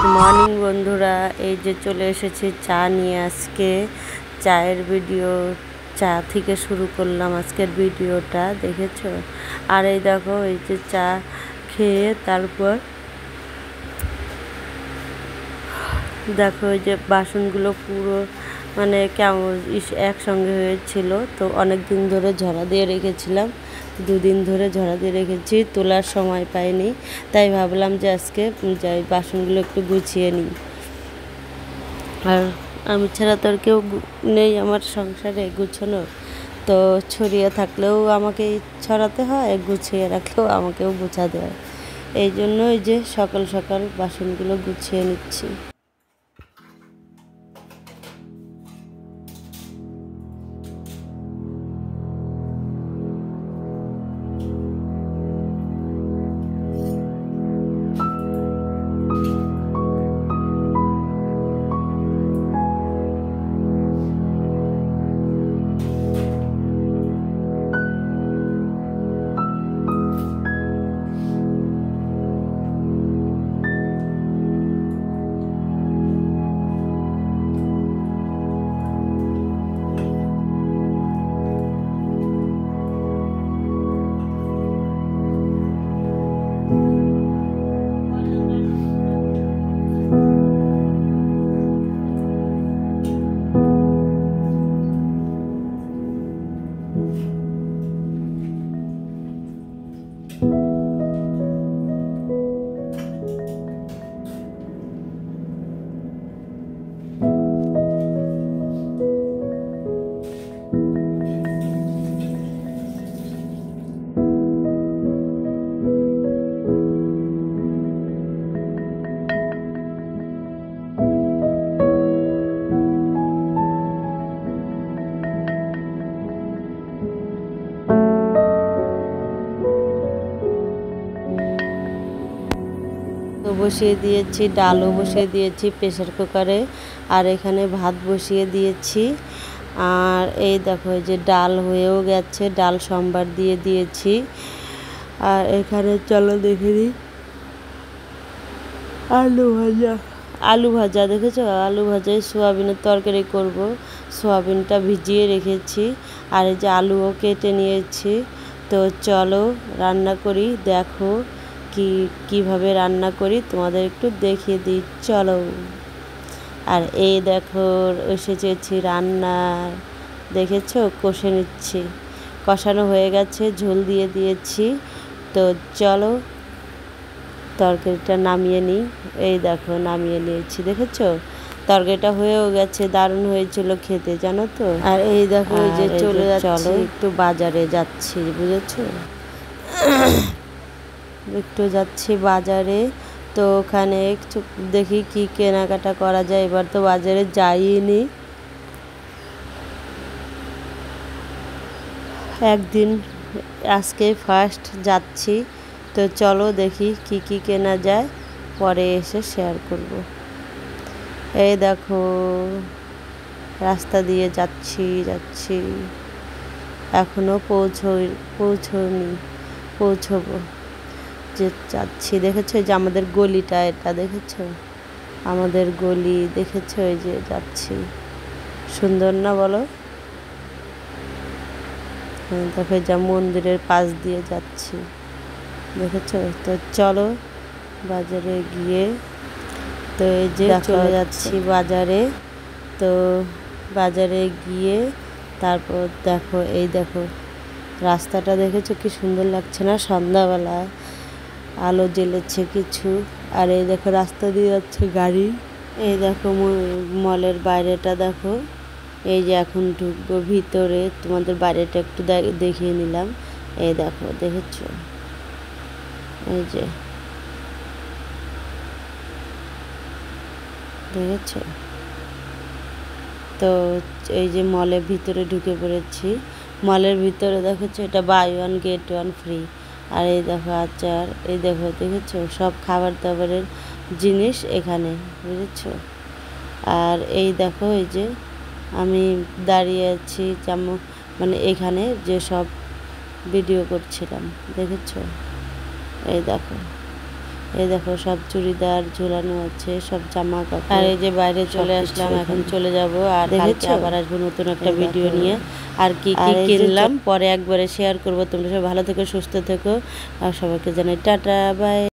Good morning বন্ধুরা, এই যে চলে এসেছি চা নিয়ে। আজকে চায়ের ভিডিও, চা থেকে শুরু করলাম আজকের ভিডিওটা, দেখেছো? আর এই দেখো, এই যে চা খেয়ে তারপর দেখো এই যে বাসনগুলো পুরো মানে কেমন একসঙ্গে হয়েছিল। তো অনেক দিন ধরে ঝরা দিয়ে রেখেছিলাম, 2 দিন ধরে ঝরা দিয়ে রেখেছি, তোলার সময় পাইনি। তাই ভাবলাম যে আজকে যাই বাসনগুলো একটু গুছিয়ে নিই। আর আমি ছাড়া তো আর কেউ নেই আমার সংসারে গুছানো, তো ছড়িয়ে থাকলেও আমাকেই ছড়াতে হয়, গুছিয়ে রাখলেও আমাকেও গুছাতে হয়। এই জন্য এই যে সকাল সকাল বাসনগুলো গুছিয়ে নিচ্ছি। বসিয়ে দিয়েছি, ডালও বসিয়ে দিয়েছি প্রেসার কুকারে, আর এখানে ভাত বসিয়ে দিয়েছি। আর এই দেখো, এই যে ডাল হয়েও গেছে, ডাল সম্বার দিয়ে দিয়েছি। আর এখানে চলো দেখে দিই, আলু ভাজা দেখেছো? আলু ভাজায় সোয়াবিনের তরকারি করব, সোয়াবিনটা ভিজিয়ে রেখেছি। আর এই যে আলুও কেটে নিয়েছি। তো চলো রান্না করি, দেখো কিভাবে রান্না করি তোমাদের একটু দেখিয়ে দিই, চলো। আর এই দেখো এসেছি রান্নার, দেখেছো? কষে নিচ্ছি, কষানো হয়ে গেছে, ঝোল দিয়ে দিয়েছি। তো চলো তরকারিটা নামিয়ে নিই। এই দেখো নামিয়ে নিয়েছি, দেখেছো? তরকারিটা হয়েও গেছে, দারুণ হয়েছিল খেতে, জানো তো। আর এই দেখো এই যে চলে যাচ্ছি, একটু বাজারে যাচ্ছি, বুঝেছো? একটু যাচ্ছি বাজারে, তো ওখানে একটু দেখি কি কেনাকাটা করা যায়। এবার তো বাজারে যাইনি, একদিন, আজকে ফার্স্ট যাচ্ছি। তো চলো দেখি কি কেনা যায়, পরে এসে শেয়ার করব। এই দেখো রাস্তা দিয়ে যাচ্ছি, এখনো পৌঁছবো যে যাচ্ছি। দেখেছো যে আমাদের গলিটা, এটা দেখেছো? আমাদের গলি দেখেছো? এই যে যাচ্ছি, সুন্দর না বলো? দেখো যা মন্দিরের পাশ দিয়ে যাচ্ছি, দেখেছো? তো চলো বাজারে গিয়ে, তো এই যে চলে যাচ্ছি বাজারে। তো বাজারে গিয়ে তারপর দেখো, এই দেখো রাস্তাটা দেখেছো কি সুন্দর লাগছে না? সন্ধ্যাবেলা আলো জ্বেলেছে কিছু। আর এই দেখো রাস্তা দিয়ে যাচ্ছে গাড়ি। এই দেখো মলের বাইরেটা দেখো। এই যে এখন ঢুকবো ভিতরে, তোমাদের বাইরেটা একটু দেখিয়ে নিলাম। এই দেখো, দেখেছো? এই যে দেখেছো? তো এই যে মলের ভিতরে ঢুকে পড়েছি। মলের ভিতরে দেখেছো, এটা buy one get one free. আর এই দেখো আচার, এই দেখো, দেখেছো? সব খাবার দাবারের জিনিস এখানে, বুঝেছো? আর এই দেখো, এই যে আমি দাঁড়িয়ে আছি যেমন, মানে এখানে যে সব ভিডিও করছিলাম, দেখেছো? এই দেখো এই দেখো সব চুড়িদার ঝুলানো আছে, সব জামা কাপড়। আর এই যে বাইরে চলে আসলাম, এখন চলে যাব আর কালকে আবার আসবো নতুন একটা ভিডিও নিয়ে। আর কি কি কিনলাম পরে একবারে শেয়ার করব। তোমরা সবাই ভালো থেকো, সুস্থ থেকো, আর সবাইকে জানাই টাটা বাই।